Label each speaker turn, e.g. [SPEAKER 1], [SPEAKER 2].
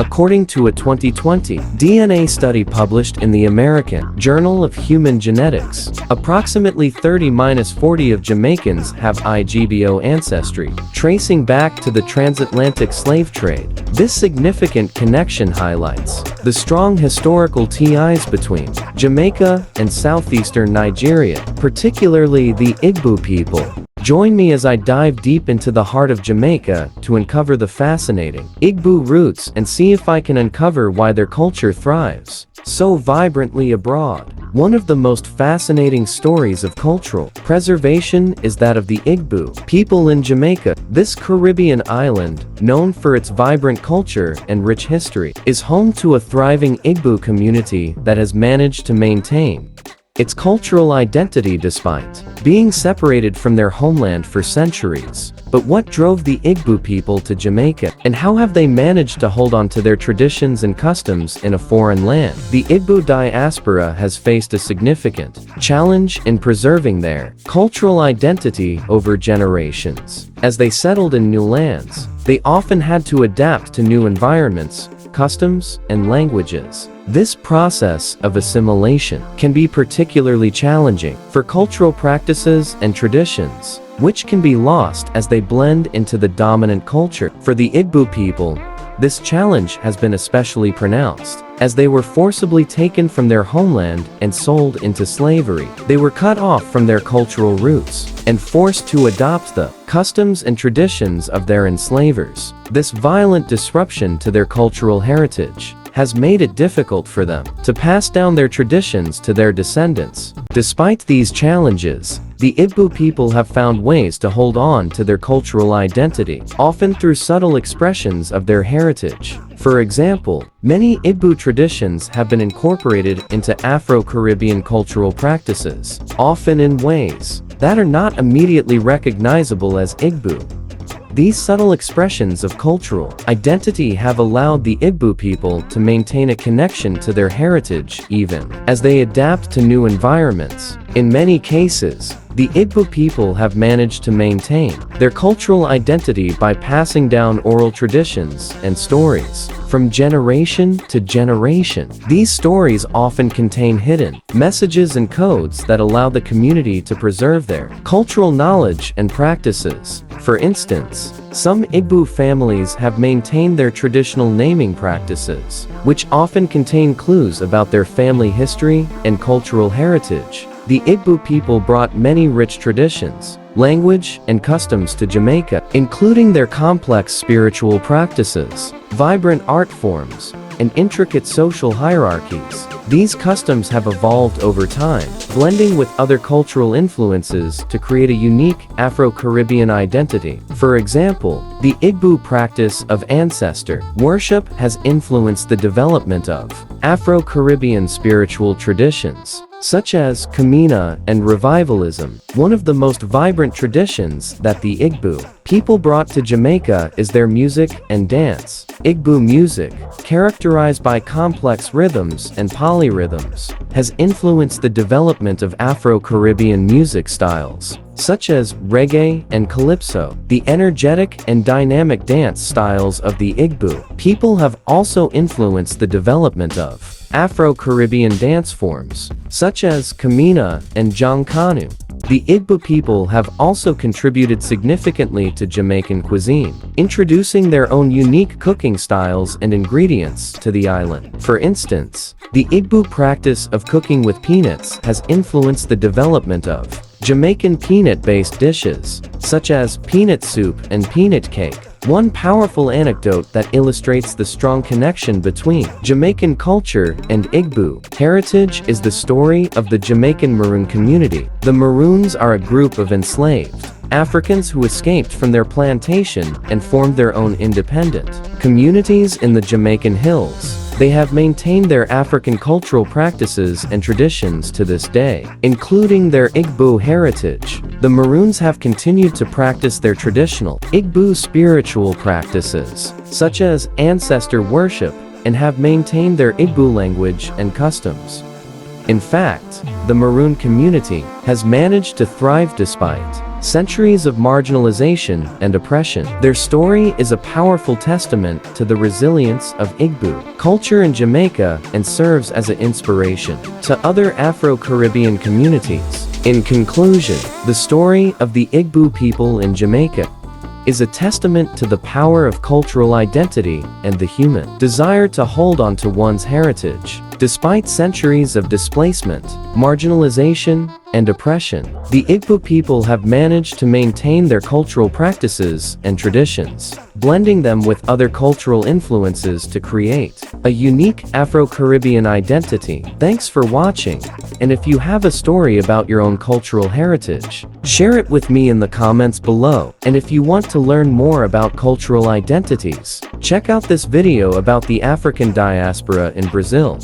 [SPEAKER 1] According to a 2020 DNA study published in the American Journal of Human Genetics, approximately 30–40 of Jamaicans have Igbo ancestry, tracing back to the transatlantic slave trade. This significant connection highlights the strong historical ties between Jamaica and southeastern Nigeria, particularly the Igbo people. Join me as I dive deep into the heart of Jamaica to uncover the fascinating Igbo roots and see if I can uncover why their culture thrives so vibrantly abroad. One of the most fascinating stories of cultural preservation is that of the Igbo people in Jamaica. This Caribbean island, known for its vibrant culture and rich history, is home to a thriving Igbo community that has managed to maintain its cultural identity despite being separated from their homeland for centuries. But what drove the Igbo people to Jamaica, and how have they managed to hold on to their traditions and customs in a foreign land? The Igbo diaspora has faced a significant challenge in preserving their cultural identity over generations. As they settled in new lands, they often had to adapt to new environments, customs, and languages. This process of assimilation can be particularly challenging for cultural practices and traditions, which can be lost as they blend into the dominant culture. For the Igbo people, this challenge has been especially pronounced, as they were forcibly taken from their homeland and sold into slavery. They were cut off from their cultural roots and forced to adopt the customs and traditions of their enslavers. This violent disruption to their cultural heritage has made it difficult for them to pass down their traditions to their descendants. Despite these challenges, the Igbo people have found ways to hold on to their cultural identity, often through subtle expressions of their heritage. For example, many Igbo traditions have been incorporated into Afro-Caribbean cultural practices, often in ways that are not immediately recognizable as Igbo. These subtle expressions of cultural identity have allowed the Igbo people to maintain a connection to their heritage even as they adapt to new environments. In many cases, the Igbo people have managed to maintain their cultural identity by passing down oral traditions and stories from generation to generation. These stories often contain hidden messages and codes that allow the community to preserve their cultural knowledge and practices. For instance, some Igbo families have maintained their traditional naming practices, which often contain clues about their family history and cultural heritage. The Igbo people brought many rich traditions, language, and customs to Jamaica, including their complex spiritual practices, vibrant art forms, and intricate social hierarchies. These customs have evolved over time, blending with other cultural influences to create a unique Afro-Caribbean identity. For example, the Igbo practice of ancestor worship has influenced the development of Afro-Caribbean spiritual traditions, such as Kamina and revivalism. One of the most vibrant traditions that the Igbo people brought to Jamaica is their music and dance. Igbo music, characterized by complex rhythms and polyrhythms, has influenced the development of Afro-Caribbean music styles, such as reggae and calypso. The energetic and dynamic dance styles of the Igbo people have also influenced the development of Afro-Caribbean dance forms, such as Kamina and Jonkanu. The Igbo people have also contributed significantly to Jamaican cuisine, introducing their own unique cooking styles and ingredients to the island. For instance, the Igbo practice of cooking with peanuts has influenced the development of Jamaican peanut-based dishes, such as peanut soup and peanut cake. One powerful anecdote that illustrates the strong connection between Jamaican culture and Igbo heritage is the story of the Jamaican Maroon community. The Maroons are a group of enslaved Africans who escaped from their plantation and formed their own independent communities in the Jamaican hills. They have maintained their African cultural practices and traditions to this day, including their Igbo heritage. The Maroons have continued to practice their traditional Igbo spiritual practices, such as ancestor worship, and have maintained their Igbo language and customs. In fact, the Maroon community has managed to thrive despite centuries of marginalization and oppression. Their story is a powerful testament to the resilience of Igbo culture in Jamaica and serves as an inspiration to other Afro-Caribbean communities. In conclusion, the story of the Igbo people in Jamaica is a testament to the power of cultural identity and the human desire to hold on to one's heritage. Despite centuries of displacement, marginalization, and oppression, the Igbo people have managed to maintain their cultural practices and traditions, blending them with other cultural influences to create a unique Afro-Caribbean identity. Thanks for watching, and if you have a story about your own cultural heritage, share it with me in the comments below. And if you want to learn more about cultural identities, check out this video about the African diaspora in Brazil.